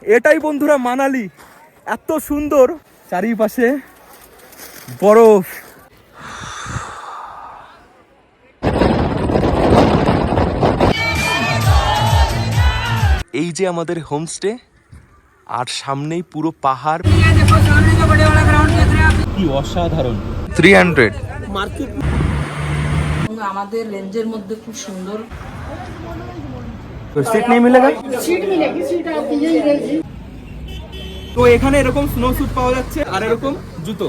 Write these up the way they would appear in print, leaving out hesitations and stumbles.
এটাই বন্ধুরা মানালি, এত সুন্দর, চারিপাশে বরফ। এই যে আমাদের হোমস্টে, আর সামনেই পুরো পাহাড়। কি অসাধারণ। 300 মার্কেট আমাদের রেঞ্জের মধ্যে খুব সুন্দর। सीट नहीं मिलेगा? सीट मिलेगी, सीट आपकी यही रहेगी। তো এখানে এরকম স্নো স্যুট পাওয়া যাচ্ছে আর এরকম জুতো।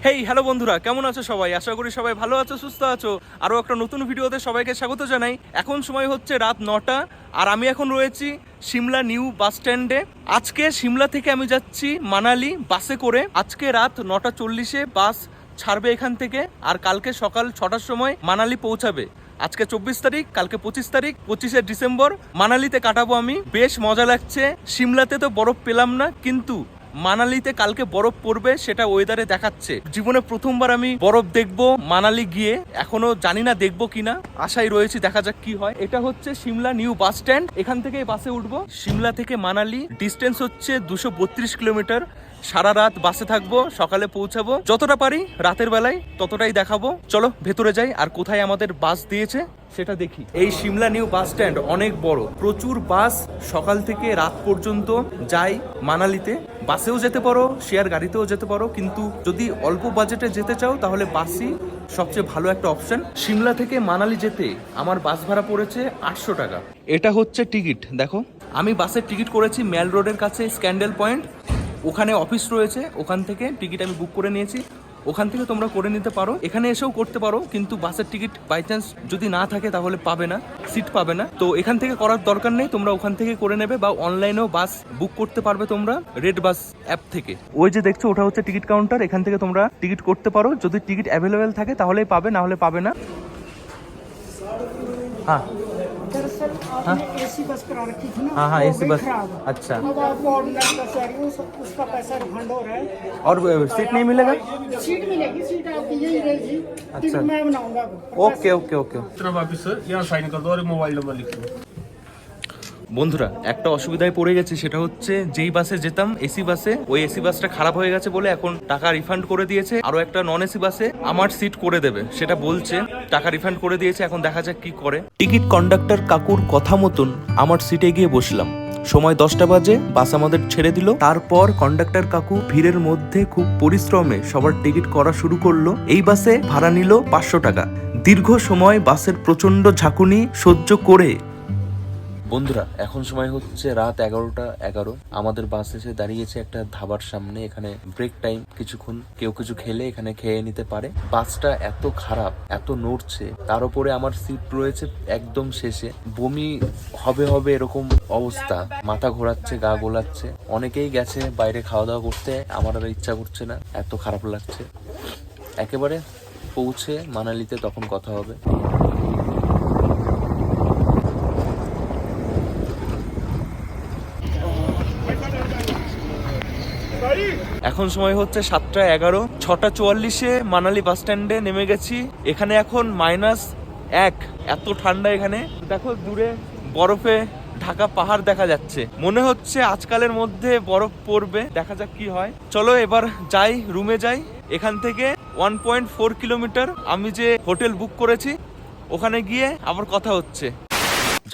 হেই হ্যালো বন্ধুরা, কেমন আছো সবাই? আশা করি সবাই ভালো আছো, সুস্থ আছো। আরও একটা নতুন ভিডিওতে সবাইকে স্বাগত জানাই। এখন সময় হচ্ছে রাত 9টা, আর আমি এখন রয়েছি সিমলা নিউ বাস স্ট্যান্ডে। আজকে সিমলা থেকে আমি যাচ্ছি মানালি বাসে করে। আজকে রাত 9:40-এ বাস ছাড়বে এখান থেকে, আর কালকে সকাল 6টার সময় মানালি পৌঁছাবে। আজকে 24 তারিখ, কালকে 25 তারিখ, 25শে ডিসেম্বর মানালিতে কাটাবো আমি। বেশ মজা লাগছে। সিমলাতে তো বরফ পেলাম না, কিন্তু মানালিতে কালকে বরফ পড়বে, সেটা ওয়েদারে দেখাচ্ছে। জীবনে প্রথমবার আমি বরফ দেখবো মানালি গিয়ে, এখনো জানি না দেখবো কিনা, আশায় রয়েছি, দেখা যাক কি হয়। এটা হচ্ছে সিমলা নিউ বাস স্ট্যান্ড, এখান থেকে বাসে উঠবো। সিমলা থেকে মানালি ডিস্টেন্স হচ্ছে 232 কিলোমিটার। সারা রাত বাসে থাকবো, সকালে পৌঁছাবো। যতটা পারি রাতের বেলায় ততটাই দেখাবো। চলো ভেতরে যাই, আর কোথায় আমাদের বাস দিয়েছে সেটা দেখি। এই সিমলা নিউ বাস স্ট্যান্ড অনেক বড়, প্রচুর বাস সকাল থেকে রাত পর্যন্ত যায় মানালিতে। বাসেও যেতে পারো, শেয়ার গাড়িতেও যেতে পারো, কিন্তু যদি অল্প বাজেটে যেতে চাও তাহলে বাসই সবচেয়ে ভালো একটা অপশন। সিমলা থেকে মানালি যেতে আমার বাস ভাড়া পড়েছে 800 টাকা। এটা হচ্ছে টিকিট, দেখো। আমি বাসের টিকিট করেছি ম্যাল রোডের কাছে স্ক্যান্ডেল পয়েন্ট, ওখানে অফিস রয়েছে, ওখান থেকে টিকিট আমি বুক করে নিয়েছি। ওখান থেকে তোমরা করে নিতে পারো, এখানে এসেও করতে পারো, কিন্তু বাসের টিকিট বাই চান্স যদি না থাকে তাহলে পাবে না, সিট পাবে না। তো এখান থেকে করার দরকার নেই, তোমরা ওখান থেকে করে নেবে, বা অনলাইনেও বাস বুক করতে পারবে তোমরা রেড বাস অ্যাপ থেকে। ওই যে দেখছো ওটা হচ্ছে টিকিট কাউন্টার, এখান থেকে তোমরা টিকিট করতে পারো। যদি টিকিট অ্যাভেলেবেল থাকে তাহলেই পাবে, না হলে পাবে না। হ্যাঁ दरअसल आपने एसी बस करा रखी थी ना। हाँ हाँ, वो एसी भी बस। खराब है। अच्छा, अब आपको ऑर्डिनरी बस आ रही है, उसका पैसा रिफंड हो रहा है। और सीट नहीं मिलेगा? सीट मिलेगी, सीट आपकी यही रहेगी। टिकट मैं बनाऊंगा आपको। Okay okay okay. वापिस सर यहाँ साइन कर दो और मोबाइल नंबर लिख दो। বন্ধুরা একটা অসুবিধায় পড়ে গেছে, সেটা হচ্ছে যেই বাসে যেতাম এসি বাসে, ওই এসি বাসটা খারাপ হয়ে গেছে বলে এখন টাকা রিফান্ড করে দিয়েছে। আরো একটা নন এসি বাসে আমার সিট করে দেবে, সেটা বলছে। টাকা রিফান্ড করে দিয়েছে, এখন দেখা যাক কি করে। টিকিট কন্ডাক্টর কাকুর কথা মতন আমার সিটে গিয়ে বসলাম। সময় 10টা বাজে, বাস আমাদের ছেড়ে দিল। তারপর কন্ডাক্টর কাকু ভিড়ের মধ্যে খুব পরিশ্রমে সবার টিকিট করা শুরু করলো। এই বাসে ভাড়া নিল 500 টাকা। দীর্ঘ সময় বাসের প্রচন্ড ঝাঁকুনি সহ্য করে বন্ধুরা এখন সময় হচ্ছে রাত 11:11। আমাদের বাস এসে দাঁড়িয়েছে একটা ধাবার সামনে। এখানে ব্রেক টাইম, কিছুক্ষণ কেউ কিছু খেলে এখানে খেয়ে নিতে পারে। বাসটা এত খারাপ, এত নড়ছে, তার উপরে আমার সিট রয়েছে একদম শেষে। বমি হবে হবে এরকম অবস্থা, মাথা ঘোরাচ্ছে, গা গোলাচ্ছে। অনেকেই গেছে বাইরে খাওয়া দাওয়া করতে, আমার আর ইচ্ছা করছে না, এত খারাপ লাগছে। একেবারে পৌঁছে মানালিতে তখন কথা হবে। এখন সময় হচ্ছে 7:11। 6:44-এ মানালি বাস স্ট্যান্ডে নেমে গেছি। এখানে এখন -1, এত ঠান্ডা এখানে। দেখো দূরে বরফে ঢাকা পাহাড় দেখা যাচ্ছে, মনে হচ্ছে আজকালের মধ্যে বরফ পড়বে। দেখা যাক কি হয়। চলো এবার যাই, রুমে যাই। এখান থেকে 1.4 কিলোমিটার আমি যে হোটেল বুক করেছি, ওখানে গিয়ে আবার কথা হচ্ছে।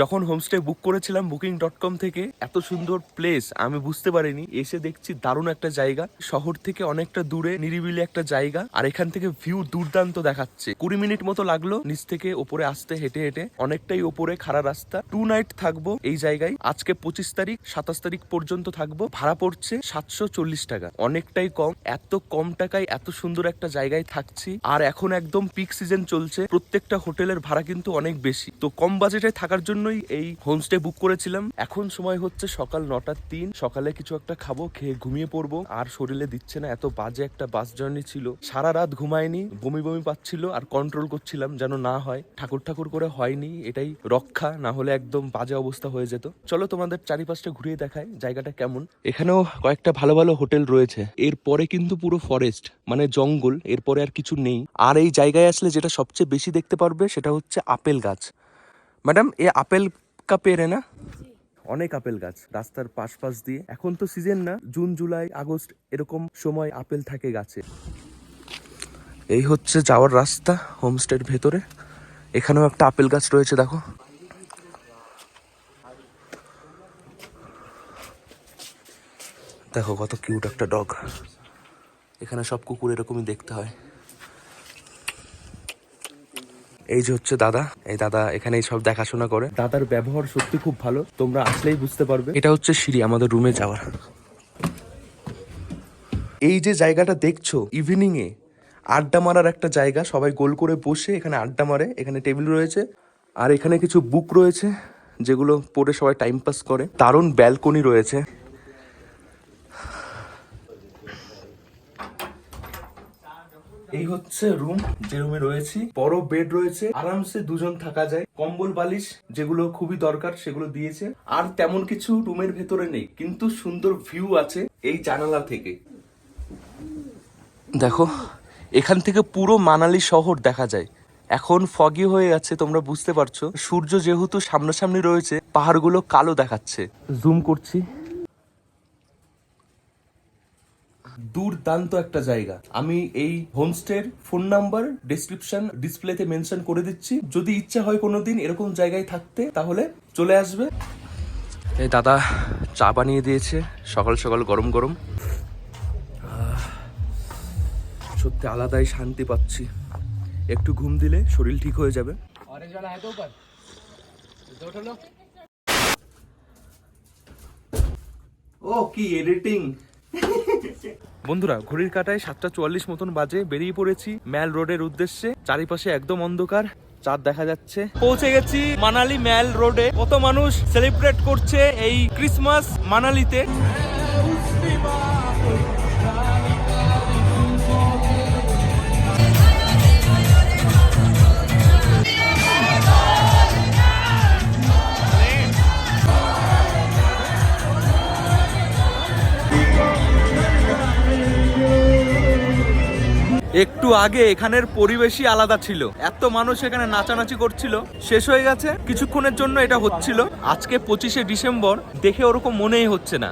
যখন হোমস্টে বুক করেছিলাম booking.com থেকে, এত সুন্দর প্লেস আমি বুঝতে পারিনি। এসে দেখছি দারুণ একটা জায়গা, শহর থেকে অনেকটা দূরে নিরিবিলি একটা জায়গা, আর এখান থেকে ভিউ দুর্দান্ত দেখাচ্ছে। 20 মিনিট মতো লাগলো নিচ থেকে ওপরে আসতে, হেঁটে হেঁটে। অনেকটাই ওপরে, খাড়া রাস্তা। 2 নাইট থাকবো এই জায়গায়। আজকে 25 তারিখ, 27 তারিখ পর্যন্ত থাকবো। ভাড়া পড়ছে 740 টাকা, অনেকটাই কম। এত কম টাকায় এত সুন্দর একটা জায়গায় থাকছি, আর এখন একদম পিক সিজন চলছে। প্রত্যেকটা হোটেলের ভাড়া কিন্তু অনেক বেশি। তো কম বাজেটে থাকার জন্য এই হোমস্টে বুক করেছিলাম। এখন সময় হচ্ছে সকাল 9:03। সকালে কিছু একটা খাবো, খেয়ে ঘুমিয়ে পড়বো। আর শরীরে দিচ্ছে না, এত বাজে একটা বাস জার্নি ছিল। সারা রাত ঘুমায়নি, বমি বমি পাচ্ছিল, আর কন্ট্রোল করছিলাম যেন না হয়। ঠাকুর ঠাকুর করে হয়নি, এটাই রক্ষা, না হলে একদম বাজে অবস্থা হয়ে যেত। চলো তোমাদের চারিপাশটা ঘুরিয়ে দেখায় জায়গাটা কেমন। এখানেও কয়েকটা ভালো ভালো হোটেল রয়েছে। এরপরে কিন্তু পুরো ফরেস্ট, মানে জঙ্গল, এরপরে আর কিছু নেই। আর এই জায়গায় আসলে যেটা সবচেয়ে বেশি দেখতে পারবে সেটা হচ্ছে আপেল গাছ। ম্যাডাম এ আপেল কা পেड़ है ना? অনেক আপেল গাছ রাস্তার পাশ দিয়ে। এখন তো সিজন না, জুন জুলাই আগস্ট এরকম সময় আপেল থাকে গাছে। এই হচ্ছে যাওয়ার রাস্তা হোমস্টের ভেতরে। এখানেও একটা আপেল গাছ রয়েছে, দেখো। দেখো কত কিউট একটা ডগ। এখানে সব কুকুর এরকমই দেখতে হয়। এই যে হচ্ছে দাদা, এই দাদা এখানে সব দেখাশোনা করে। দাদার ব্যবহার সত্যি খুব ভালো, তোমরা আসলেই বুঝতে পারবে। এটা হচ্ছে সিঁড়ি আমাদের রুমে যাওয়ার। এই যে জায়গাটা দেখছো, ইভিনিং এ আড্ডা মারার একটা জায়গা। সবাই গোল করে বসে এখানে আড্ডা মারে। এখানে টেবিল রয়েছে আর এখানে কিছু বুক রয়েছে যেগুলো পড়ে সবাই টাইম পাস করে। দারুণ ব্যালকনি রয়েছে। এই হচ্ছে রুম, যে রুমে রয়েছি। বড় বেড রয়েছে, আরামসে দুজন থাকা যায়। কম্বল বালিশ যেগুলো খুবই দরকার সেগুলো দিয়েছে। আর তেমন কিছু রুমের ভেতরে নেই, কিন্তু সুন্দর ভিউ আছে এই জানালা থেকে। দেখো এখান থেকে পুরো মানালি শহর দেখা যায়। এখন ফগি হয়ে গেছে, তোমরা বুঝতে পারছো। সূর্য যেহেতু সামনাসামনি রয়েছে, পাহাড়গুলো কালো দেখাচ্ছে। জুম করছি। দুর্দান্ত একটা জায়গা। আমি এই হোমস্টের ফোন নাম্বার ডেসক্রিপশন ডিসপ্লেতে মেনশন করে দিচ্ছি। যদি ইচ্ছা হয় কোনোদিন এরকম জায়গায় থাকতে, তাহলে চলে আসবে। এই দাদা চা বানিয়ে দিয়েছে সকাল সকাল গরম গরম। সত্যি আলাদাই শান্তি পাচ্ছি। একটু ঘুম দিলে শরীর ঠিক হয়ে যাবে। ও কি এডিটিং। বন্ধুরা ঘড়ির কাঁটায় 7:44 মতন বাজে। বেরিয়ে পড়েছি ম্যাল রোডের উদ্দেশ্যে। চারিপাশে একদম অন্ধকার, চাঁদ দেখা যাচ্ছে। পৌঁছে গেছি মানালি ম্যাল রোডে। কত মানুষ সেলিব্রেট করছে এই ক্রিসমাস মানালিতে। একটু আগে এখানের পরিবেশই আলাদা ছিল। এত মানুষ এখানে নাচানাচি করছিল। শেষ হয়ে গেছে কিছুক্ষণের জন্য এটা হচ্ছিল। আজকে 25শে ডিসেম্বর, দেখে ওরকম মনেই হচ্ছে না।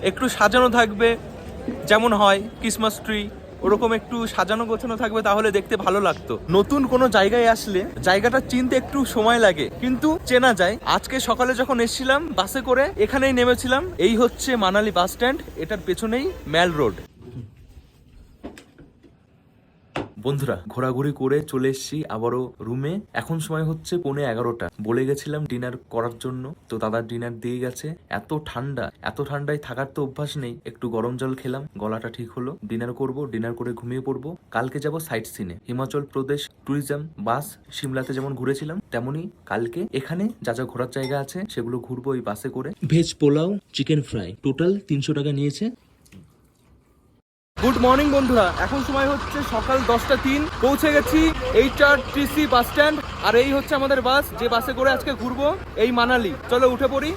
একটু সাজানো থাকবে, যেমন হয় ক্রিসমাস ট্রি, ওরকম একটু সাজানো গোছানো থাকবে, তাহলে দেখতে ভালো লাগতো। নতুন কোনো জায়গায় আসলে জায়গাটা চিনতে একটু সময় লাগে, কিন্তু চেনা যায়। আজকে সকালে যখন এসেছিলাম বাসে করে, এখানেই নেমেছিলাম। এই হচ্ছে মানালি বাস স্ট্যান্ড, এটার পেছনেই ম্যাল রোড। বন্ধুরা ঘোরাঘুরি করে চলে এসেছি আবারও রুমে। এখন সময় হচ্ছে 11:15। বলে গেছিলাম ডিনার করার জন্য, তো দাদা ডিনার দিয়ে গেছে। এত ঠান্ডা, এত ঠান্ডায় থাকার তো অভ্যাস নেই। একটু গরম জল খেলাম, গলাটা ঠিক হলো। ডিনার করব, ডিনার করে ঘুমিয়ে পড়বো। কালকে যাব সাইট সিনে। হিমাচল প্রদেশ ট্যুরিজম বাস। সিমলাতে যেমন ঘুরেছিলাম তেমনই কালকে এখানে যা যা ঘোরার জায়গা আছে সেগুলো ঘুরবো এই বাসে করে। Veg pulao, chicken fry, total 300 টাকা নিয়েছে। গুড মর্নিং বন্ধুরা, এখন সময় হচ্ছে সকাল 10:03। পৌঁছে গেছি HRTC বাস স্ট্যান্ড। আর এই হচ্ছে আমাদের বাস, যে বাসে করে আজকে ঘুরবো এই মানালি। চলো উঠে পড়ি।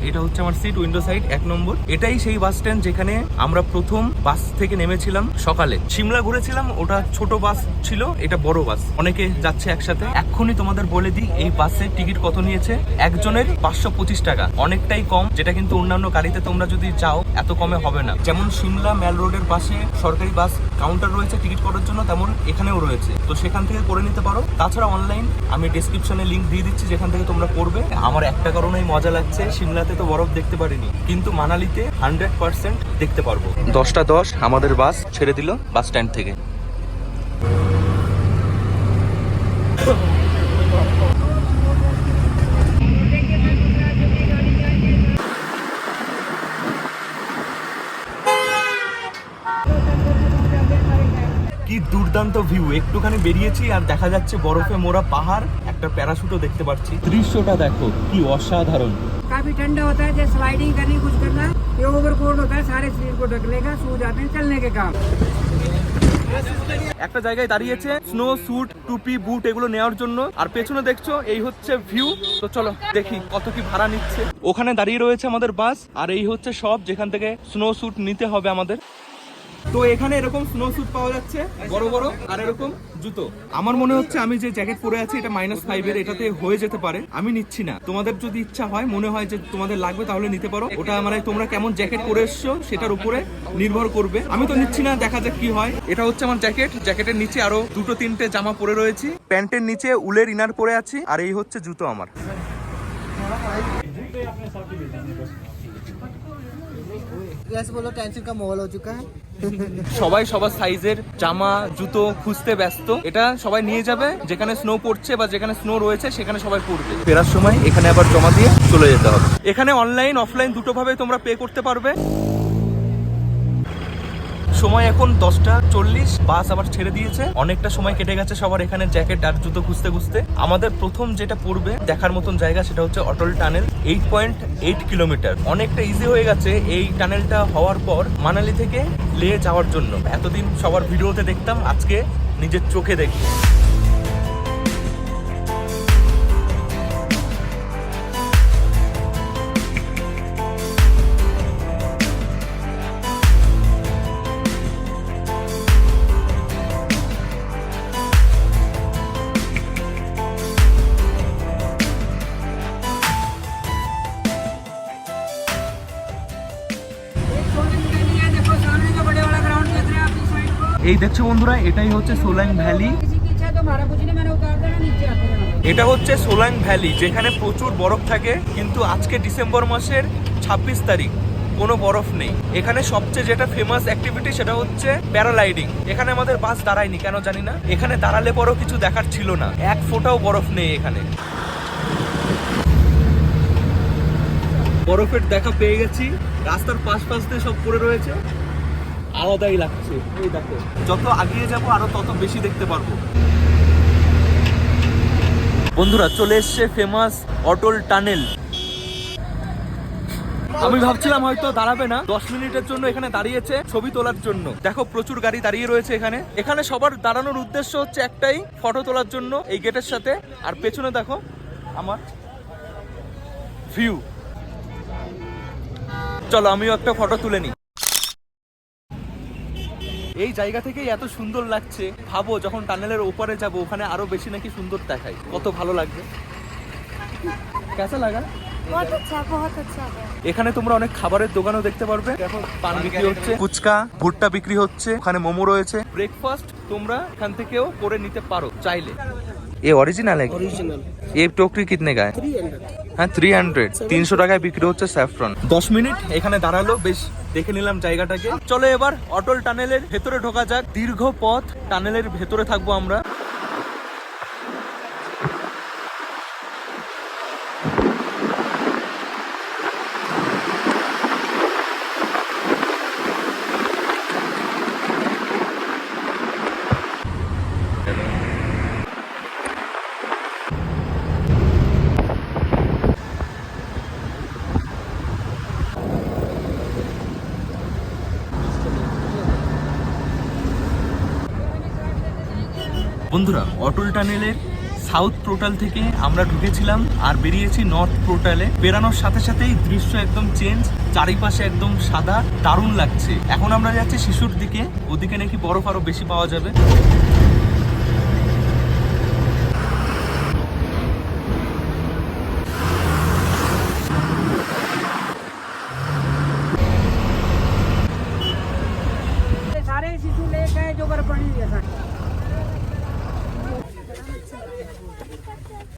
এটা হচ্ছে আমার সিট, উইন্ডো সাইড 1 নম্বর। এটাই সেই বাস স্ট্যান্ড যেখানে আমরা প্রথম বাস থেকে নেমেছিলাম সকালে। সিমলা ঘুরেছিলাম, ওটা ছোট বাস ছিল, এটা বড় বাস, অনেকে যাচ্ছে একসাথে। এক্ষুনি তোমাদের বলে দিই এই বাসের টিকিট কত নিয়েছে। একজনের 525 টাকা, অনেকটাই কম, যেটা কিন্তু অন্যান্য গাড়িতে তোমরা যদি যাও এত কমে হবে না। যেমন সিমলা ম্যাল রোডের পাশে সরকারি বাস কাউন্টার রয়েছে টিকিট করার জন্য, তেমন এখানেও রয়েছে, তো সেখান থেকে করে নিতে পারো। তাছাড়া অনলাইন আমি ডেসক্রিপশনে লিঙ্ক দিয়ে দিচ্ছি, যেখান থেকে তোমরা করবে। আমার একটা কারণেই মজা লাগছে, সিমলাতে তো বরফ দেখতে পারিনি, কিন্তু মানালিতে 100% দেখতে পারবো। 10:10 আমাদের বাস ছেড়ে দিল বাস স্ট্যান্ড থেকে। কি দুর্দান্ত ভিউ। একটুখানি বেরিয়েছি আর দেখা যাচ্ছে বরফে মোড়া পাহাড়, একটা প্যারাশুটও দেখতে পাচ্ছি। দৃশ্যটা দেখো কি অসাধারণ। काफी ठंडा होता है, जैसे स्लाइडिंग करनी कुछ करना, ये ओवरकोट होता है, सारे शरीर को ढक लेगा, सो जाते हैं चलने के काम। একটা জায়গায় দাঁড়িয়েছে স্নো স্যুট, টুপি, বুট এগুলো নেওয়ার জন্য। আর পেছনে দেখছো এই হচ্ছে ভিউ। তো চলো দেখি কত কি ভাড়া নিচ্ছে। ওখানে দাঁড়িয়ে রয়েছে আমাদের বাস, আর এই হচ্ছে সব যেখান থেকে স্নো স্যুট নিতে হবে আমাদের। তো এখানে এরকম স্নো স্যুট পাওয়া যাচ্ছে বড় বড়, আর এরকম জুতো। আমার মনে হচ্ছে আমি যে জ্যাকেট পরে আছি এটা -5 এর, এটাতে হয়ে যেতে পারে। আমি নিচ্ছি না, তোমাদের যদি ইচ্ছা হয়, মনে হয় যে তোমাদের লাগবে তাহলে নিতে পারো। ওটা মানে তোমরা কেমন জ্যাকেট পরে এসছো সেটার উপরে নির্ভর করবে। আমি তো নিচ্ছি না, দেখা যাক কি হয়। এটা হচ্ছে আমার জ্যাকেট, জ্যাকেটের নিচে আরো 2-3টে জামা পরে রয়েছি, প্যান্টের নিচে উলের ইনার পরে আছি, আর এই হচ্ছে জুতো আমার। जैसे बोलो टेंशन का माहौल हो चुका है। সবাই সবার সাইজের জামা জুতো খুঁজতে ব্যস্ত। এটা সবাই নিয়ে যাবে, যেখানে স্নো পড়ছে বা যেখানে স্নো রয়েছে সেখানে সবাই পড়বে। ফেরার সময় এখানে আবার জমা দিয়ে চলে যেতে হবে। এখানে অনলাইন অফলাইন দুটো ভাবে তোমরা পে করতে পারবে। সময় এখন 10:40, বাস আবার ছেড়ে দিয়েছে। অনেকটা সময় কেটে গেছে সবার এখানে জ্যাকেট আর জুতো খুঁজতে খুঁজতে। আমাদের প্রথম যেটা পড়বে দেখার মতন জায়গা সেটা হচ্ছে অটল টানেল, 8.8 কিলোমিটার। অনেকটা ইজি হয়ে গেছে এই টানেলটা হওয়ার পর মানালি থেকে লে যাওয়ার জন্য। এতদিন সবার ভিডিওতে দেখতাম, আজকে নিজের চোখে দেখি। देखो सामने जो बड़े वाला ग्राउंड देख रहे हैं आप इस साइड को। এই দেখছো বন্ধুরা, এটাই হচ্ছে সোলাং ভ্যালি। किसी की इच्छा है तो हमारा कुछ नहीं, मैंने उतार देना, नीचे आते रहना। এটা হচ্ছে সোলাং ভ্যালি, যেখানে প্রচুর বরফ থাকে, কিন্তু আজকে ডিসেম্বর মাসের 26 তারিখ, কোনো বরফ নেই। এখানে সবচেয়ে যেটা ফেমাস অ্যাক্টিভিটি সেটা হচ্ছে প্যারালাইডিং। এখানে আমাদের বাস দাঁড়ায়নি, কেন জানি না। এখানে দাঁড়ালে পরেও কিছু দেখার ছিল না, এক ফোঁটাও বরফ নেই এখানে। বরফের দেখা পেয়ে গেছি, রাস্তার পাশ দিয়ে সব পড়ে রয়েছে, আলাদাই লাগছে। এই দেখো, যত আগিয়ে যাব আরো তত বেশি দেখতে পারবো। বন্ধুরা চলে এসছে ফেমাস অটল টানেল। আমি ভাবছিলাম হয়তো দাঁড়াবে না, 10 মিনিটের জন্য এখানে দাঁড়িয়েছে ছবি তোলার জন্য। দেখো প্রচুর গাড়ি দাঁড়িয়ে রয়েছে এখানে। এখানে সবার দাঁড়ানোর উদ্দেশ্য হচ্ছে একটাই, ফটো তোলার জন্য এই গেটের সাথে। আর পেছনে দেখো আমার ভিউ। চলো আমিও একটা ফটো তুলে নিই। এই জায়গা থেকেই এত সুন্দর লাগছে, ভাবো যখন টানেলের ওপারে যাব ওখানে আরো বেশি নাকি সুন্দর দেখায়, কত ভালো লাগবে। কেমন লাগা? बहुत अच्छा है। এখানে তোমরা অনেক খাবারের দোকানও দেখতে পারবে। দেখো পান বিক্রি হচ্ছে, ফুচকা ভুট্টা বিক্রি হচ্ছে, ওখানে মোমো রয়েছে। ব্রেকফাস্ট তোমরা এখান থেকেও করে নিতে পারো চাইলে। ये ओरिजिनल है? ओरिजिनल ये टोकरी कितने का है? 300। হ্যাঁ 300, 300 টাকায় বিক্রি হচ্ছে স্যাফরন। 10 মিনিট এখানে দাঁড়ালো, বেশ দেখে নিলাম জায়গাটাকে। চলো এবার অটল টানেলের ভেতরে ঢোকা যাক। দীর্ঘ পথ, টানেলের ভেতরে থাকবো আমরা। বন্ধুরা অটল টানেলের সাউথ পোর্টাল থেকে আমরা ঢুকেছিলাম আর বেরিয়েছি নর্থ পোর্টালে। বেরানোর সাথে সাথেই দৃশ্য একদম চেঞ্জ, চারিপাশে একদম সাদা, দারুণ লাগছে। এখন আমরা যাচ্ছি শিশুর দিকে, ওদিকে নাকি বরফ আরো বেশি পাওয়া যাবে। सारे शिशु ले गए जो बर्फानी जैसा।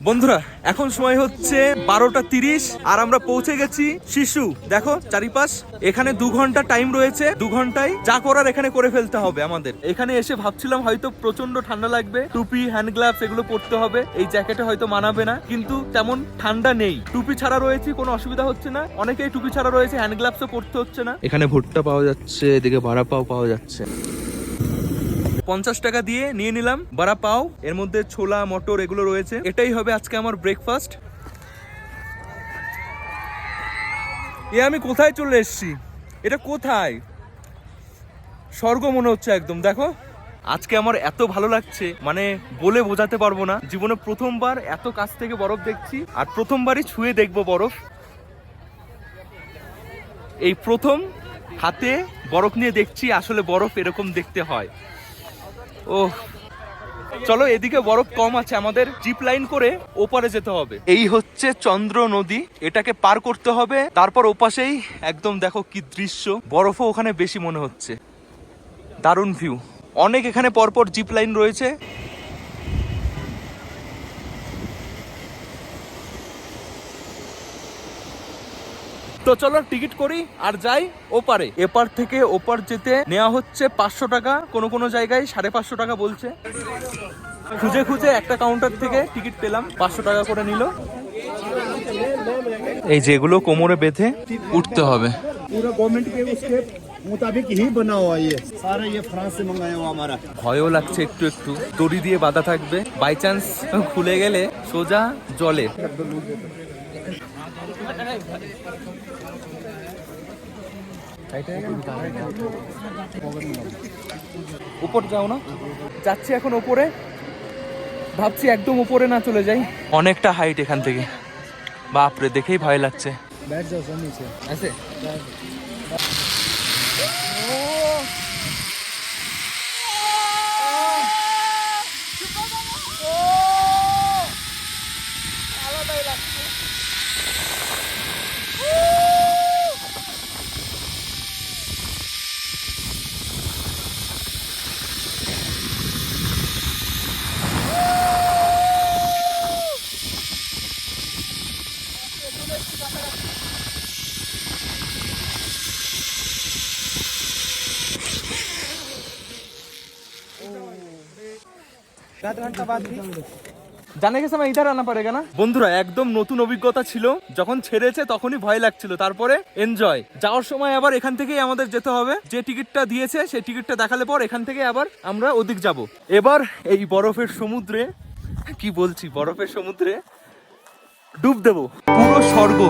বন্ধুরা এখন সময় হচ্ছে 12:30 আর আমরা পৌঁছে গেছি শিশু। দেখো চারিপাশ, এখানে 2 ঘন্টা টাইম রয়েছে। 2 ঘন্টায় যা করার এখানে করে ফেলতে হবে আমাদের। এখানে এসে ভাবছিলাম হয়তো প্রচন্ড ঠান্ডা লাগবে, টুপি হ্যান্ড গ্লাভস এগুলো পরতে হবে, এই জ্যাকেটে হয়তো মানাবে না, কিন্তু তেমন ঠান্ডা নেই। টুপি ছাড়া রয়েছে, কোনো অসুবিধা হচ্ছে না। অনেকেই টুপি ছাড়া রয়েছে, হ্যান্ড গ্লাভসও পরতে হচ্ছে না। এখানে ভুট্টা পাওয়া যাচ্ছে, এদিকে ভাড়া পাও পাওয়া যাচ্ছে। 50 টাকা দিয়ে নিয়ে নিলাম বড়া পাও, এর মধ্যে ছোলা মটর এগুলো রয়েছে। এটাই হবে আজকে আমার ব্রেকফাস্ট। আমি কোথায় চলে এসেছি? এটা কোথায়? স্বর্গ মনে হচ্ছে একদম। দেখো আজকে আমার এত ভালো লাগছে, মানে বলে বোঝাতে পারবো না। জীবনে প্রথমবার এত কাছ থেকে বরফ দেখছি, আর প্রথমবারই ছুঁয়ে দেখবো বরফ। এই প্রথম হাতে বরফ নিয়ে দেখছি, আসলে বরফ এরকম দেখতে হয়। ও চলো, এদিকে বরফ কম আছে, আমাদের জিপ লাইন করে ওপারে যেতে হবে। এই হচ্ছে চন্দ্র নদী, এটাকে পার করতে হবে, তারপর ওপাশেই একদম দেখো কি দৃশ্য, বরফও ওখানে বেশি মনে হচ্ছে। দারুণ ভিউ, অনেক এখানে পরপর জিপ লাইন রয়েছে। তো চলো টিকিট করি আর যাই ওপারে। এপার থেকে ওপার যেতে নেওয়া হচ্ছে 500 টাকা, কোনো কোনো জায়গায় 550 টাকা বলছে। খুঁজে খুঁজে একটা কাউন্টার থেকে টিকিট পেলাম, 500 টাকা করে নিল। এই যেগুলো কোমরে বেঁধে উঠতে হবে। पूरा गवर्नमेंट के उसके मुताबिक ही बना हुआ ये सारा, ये फ्रांस से मंगाया हुआ हमारा। ভয়ও লাগছে একটু একটু, দড়ি দিয়ে বাঁধা থাকবে, বাই চান্স খুলে গেলে সোজা জলে। উপর যাও না, যাচ্ছি এখন উপরে, ভাবছি একদম উপরে না চলে যাই। অনেকটা হাইট এখান থেকে, বাপরে দেখেই ভয় লাগছে। बैठ जाओ सर नीचे। আছে জানে গেছে আমার ইধার আনা পারেগা না। বন্ধুরা একদম নতুন অভিজ্ঞতা ছিল, যখন ছেড়েছে তখনই ভয় লাগছিল, তারপরে এনজয়। যাওয়ার সময় আবার এখান থেকেই আমাদের যেতে হবে, যে টিকিটটা দিয়েছে সেই টিকিটটা দেখালে পর এখান থেকে আবার আমরা ওদিক যাব। এবার এই বরফের সমুদ্রে, কি বলছি, বরফের সমুদ্রে ডুব দেব, পুরো স্বর্গ।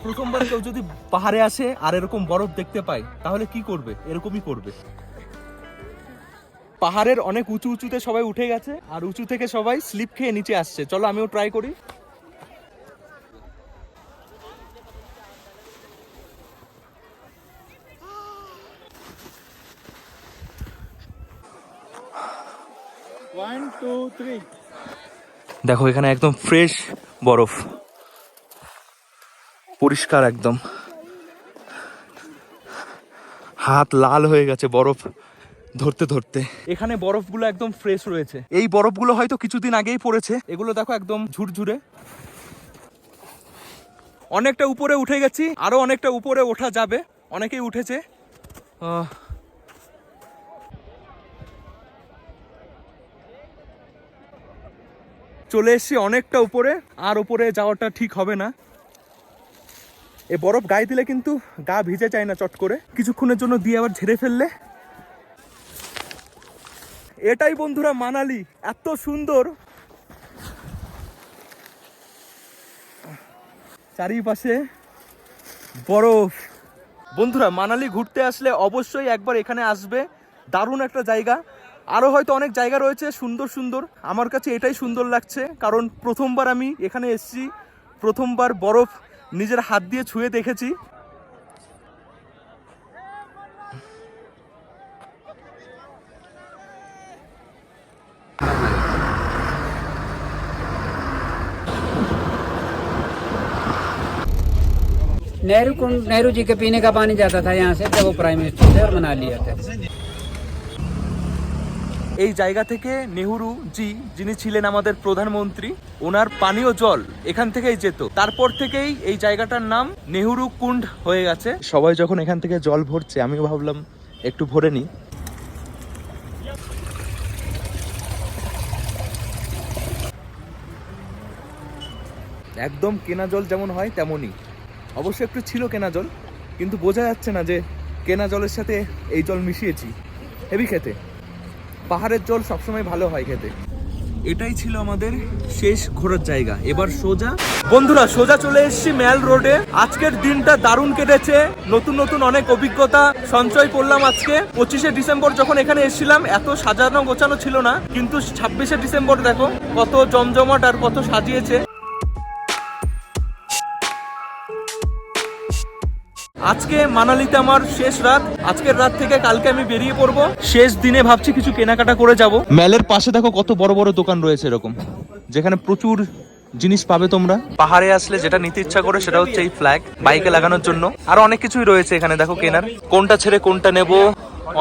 প্রথমবার কেউ যদি পাহাড়ে আসে আর এরকম বরফ দেখতে পায় তাহলে কি করবে? এরকমই করবে। পাহাড়ের অনেক উঁচু উঁচুতে সবাই উঠে গেছে, আর উঁচু থেকে সবাই স্লিপ খেয়ে নিচে আসছে। চলো আমিও ট্রাই করি। One two three. দেখো এখানে একদম ফ্রেশ বরফ, পরিষ্কার একদম, হাত লাল হয়ে গেছে বরফ ধরতে ধরতে। এখানে বরফগুলো একদম ফ্রেশ রয়েছে, এই বরফগুলো হয়তো কিছুদিন আগেই পড়েছে। এগুলো দেখো একদম ঝুরঝুরে। অনেকটা উপরে উঠে গেছি, আরো অনেকটা উপরে ওঠা যাবে, অনেকেই উঠেছে। চলে এসছি অনেকটা উপরে, আর উপরে যাওয়াটা ঠিক হবে না। এই বরফ গায়ে দিলে কিন্তু গা ভিজে যায় না চট করে, কিছুক্ষণের জন্য দিয়ে আবার ঝেড়ে ফেললে। এটাই বন্ধুরা মানালি, এত সুন্দর, চারিপাশে বরফ। বন্ধুরা মানালি ঘুরতে আসলে অবশ্যই একবার এখানে আসবে, দারুণ একটা জায়গা। আরও হয়তো অনেক জায়গা রয়েছে সুন্দর সুন্দর, আমার কাছে এটাই সুন্দর লাগছে, কারণ প্রথমবার আমি এখানে এসেছি, প্রথমবার বরফ নিজের হাত দিয়ে ছুঁয়ে দেখেছি। नेहरू जी के पीने का पानी जाता था यहाँ से जब वो प्राइम मिनिस्टर थे और मनाली आते थे। এই জায়গা থেকে নেহরু জি, যিনি ছিলেন আমাদের প্রধানমন্ত্রী, ওনার পানীয় জল এখান থেকেই যেত। তারপর থেকেই এই জায়গাটার নাম নেহরু কুণ্ড হয়ে গেছে। সবাই যখন এখান থেকে জল ভরছে, আমিও ভাবলাম একটু ভরে নিই। একদম কেনা জল যেমন হয় তেমনই, অবশ্য একটু ছিল কেনা জল, কিন্তু বোঝা যাচ্ছে না যে কেনা জলের সাথে এই জল মিশিয়েছি। হেভি খেতে, পাহাড়ের জল সবসময় ভালো হয় খেতে। এটাই ছিল আমাদের শেষ ঘোরার জায়গা। এবার সোজা বন্ধুরা সোজা চলে এসেছি ম্যাল রোডে। আজকের দিনটা দারুণ কেটেছে, নতুন নতুন অনেক অভিজ্ঞতা সঞ্চয় করলাম আজকে। 25শে ডিসেম্বর যখন এখানে এসেছিলাম এত সাজানো গোছানো ছিল না, কিন্তু 26শে ডিসেম্বর দেখো কত জমজমাট আর কত সাজিয়েছে। আজকে মানালিতে আমার শেষ রাত, আজকের রাত থেকে কালকে আমি বেরিয়ে পড়বো। শেষ দিনে ভাবছি কিছু কেনাকাটা করে যাব। ম্যালের পাশে দেখো কত বড় বড় দোকান রয়েছে এরকম, যেখানে প্রচুর জিনিস পাবে তোমরা। পাহাড়ে আসলে যেটা নিতে ইচ্ছা করে সেটা হচ্ছে এই ফ্ল্যাগ, বাইকে লাগানোর জন্য। আর অনেক কিছুই রয়েছে এখানে দেখো কেনার, কোনটা ছেড়ে কোনটা নেব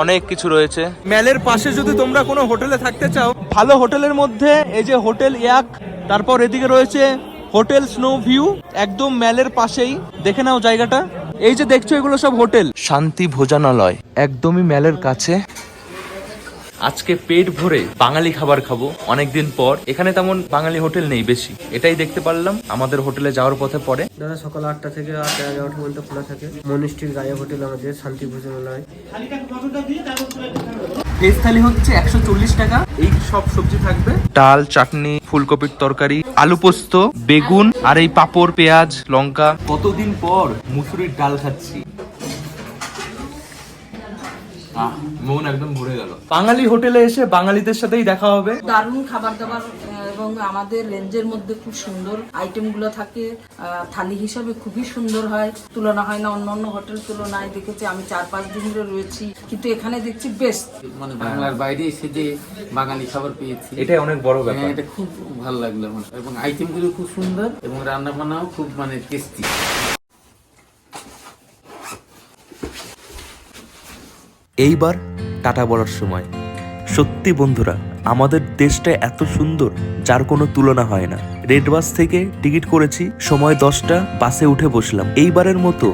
অনেক কিছু রয়েছে। ম্যালের পাশে যদি তোমরা কোনো হোটেলে থাকতে চাও, ভালো হোটেলের মধ্যে এই যে হোটেল ইয়াক, তারপর এদিকে রয়েছে হোটেল স্নো ভিউ, একদম ম্যালের পাশেই। দেখে নাও জায়গাটা, এই যে দেখছো এগুলো সব হোটেল। শান্তি ভোজনালয় একদমই ম্যালের কাছে। আজকে পেট ভরে বাঙালি খাবার খাবো অনেকদিন পর। এখানে তেমন বাঙালি হোটেল নেই বেশি, এটাই দেখতে পারলাম আমাদের হোটেলে যাওয়ার পথে পরে। দাদা সকাল 8টা থেকে 11টা পর্যন্ত খোলা থাকে। মনিস্ট্রির গায়ে হোটেল আমাদের শান্তি ভোজনালয়। ভেজ থালি হচ্ছে 140 টাকা। এই সব সবজি থাকবে, ডাল, চাটনি, ফুলকপির তরকারি, আলু পোস্ত, বেগুন আর এই পাঁপড়, পেঁয়াজ, লঙ্কা। কতদিন পর মুসুরির ডাল খাচ্ছি, মন একদম ভরে গেল। বাঙালি হোটেলে এসে বাঙালিদের সাথেই দেখা হবে। দারুণ খাবার দাবার এবং আমাদের রেঞ্জের মধ্যে খুব সুন্দর আইটেমগুলো থাকে। থালি হিসাবে খুবই সুন্দর হয়, তুলনা হয় না অন্য অন্য হোটেল তুলনায়। দেখেছি আমি 4-5 দিন ধরে রয়েছি, কিন্তু এখানে দেখছি বেস্ট। মানে বাংলার বাইরে এসে যে বাঙালি খাবার পেয়েছি, এটাই অনেক বড় ব্যাপার। এটা খুব ভালো লাগলো আমার, এবং আইটেমগুলো খুব সুন্দর এবং রান্না বান্নাও খুব মানে টেস্টি। এইবার টাটা বলার সময়। সত্যি বন্ধুরা, আমাদের দেশটা এত সুন্দর যার কোনো তুলনা হয় না। রেড বাস থেকে টিকিট করেছি, সময় 10টা, বাসে উঠে বসলাম। এইবারের মতো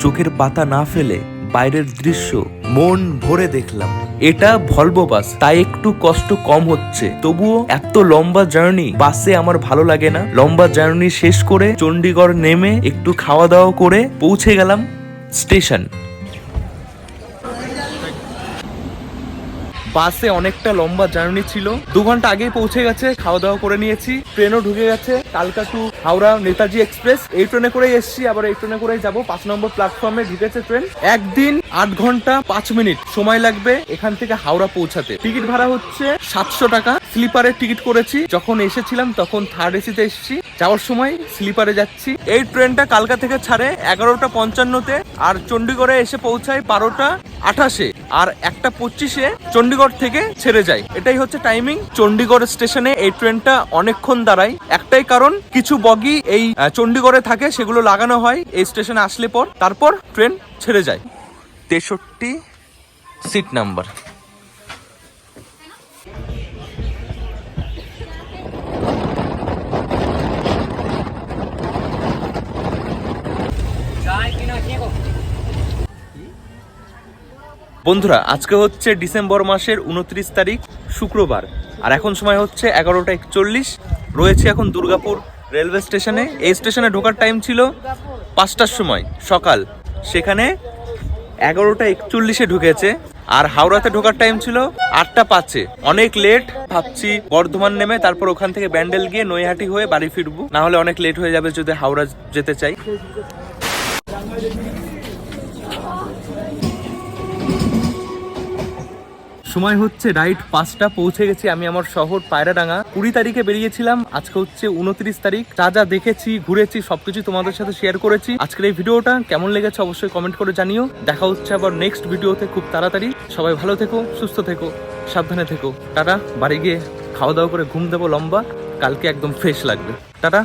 চোখের পাতা না ফেলে বাইরের দৃশ্য মন ভরে দেখলাম। এটা ভলভো বাস, তাই একটু কষ্ট কম হচ্ছে, তবুও এত লম্বা জার্নি বাসে আমার ভালো লাগে না। লম্বা জার্নি শেষ করে চণ্ডীগড় নেমে একটু খাওয়া দাওয়া করে পৌঁছে গেলাম স্টেশন। বাসে অনেকটা লম্বা জার্নি ছিল, 2 ঘন্টা আগেই পৌঁছে গেছে, খাওয়া দাওয়া করে নিয়েছি। ট্রেনও ঢুকে গেছে, কালকা টু হাওড়া নেতাজি এক্সপ্রেস। এই ট্রেনে করেই এসছি, আবার এই ট্রেনে করেই যাবো। 5 নম্বর প্ল্যাটফর্মে ঢুকেছে ট্রেন। একদিন 8 ঘন্টা 5 মিনিট সময় লাগবে এখান থেকে হাওড়া পৌঁছাতে। টিকিট ভাড়া হচ্ছে 700 টাকা। স্লিপারের টিকিট করেছি, যখন এসেছিলাম তখন থার্ড এসিতে এসেছি, যাওয়ার সময় স্লিপারে যাচ্ছি। এই ট্রেনটা কালকা থেকে ছাড়ে 11টা 55-তে, আর চণ্ডীগড়ে এসে পৌঁছায় 12টা 28-এ, আর 1টা 25-এ চণ্ডীগড় থেকে ছেড়ে যায়। এটাই হচ্ছে টাইমিং। চণ্ডীগড় স্টেশনে এই ট্রেনটা অনেকক্ষণ দাঁড়ায়, একটাই কারণ কিছু বগি এই চণ্ডীগড়ে থাকে, সেগুলো লাগানো হয় এই স্টেশনে আসলে পর, তারপর ট্রেন ছেড়ে যায়। 63 সিট নাম্বার। বন্ধুরা আজকে হচ্ছে ডিসেম্বর মাসের 29 তারিখ শুক্রবার, আর এখন সময় হচ্ছে 11টা 41। রয়েছে এখন দুর্গাপুর রেলওয়ে স্টেশনে। এই স্টেশনে ঢোকার টাইম ছিল 5টার সময় সকাল, সেখানে 11টা 41-এ ঢুকেছে। আর হাওড়াতে ঢোকার টাইম ছিল 8টা 5-এ। অনেক লেট। ভাবছি বর্ধমান নেমে তারপর ওখান থেকে ব্যান্ডেল গিয়ে নৈহাটি হয়ে বাড়ি ফিরবো, না হলে অনেক লেট হয়ে যাবে যদি হাওড়া যেতে চাই। সময় হচ্ছে রাইট 5টা, পৌঁছে গেছি আমি আমার শহর পায়রাডাঙ্গা। 20 তারিখে বেরিয়েছিলাম, আজকে হচ্ছে 29 তারিখ। যা যা দেখেছি, ঘুরেছি, সবকিছু তোমাদের সাথে শেয়ার করেছি। আজকের এই ভিডিওটা কেমন লেগেছে অবশ্যই কমেন্ট করে জানিও। দেখা হচ্ছে আবার নেক্সট ভিডিওতে খুব তাড়াতাড়ি। সবাই ভালো থেকো, সুস্থ থেকো, সাবধানে থেকো। টাটা। বাড়ি গিয়ে খাওয়া দাওয়া করে ঘুম দেবো লম্বা, কালকে একদম ফ্রেশ লাগবে। টাটা।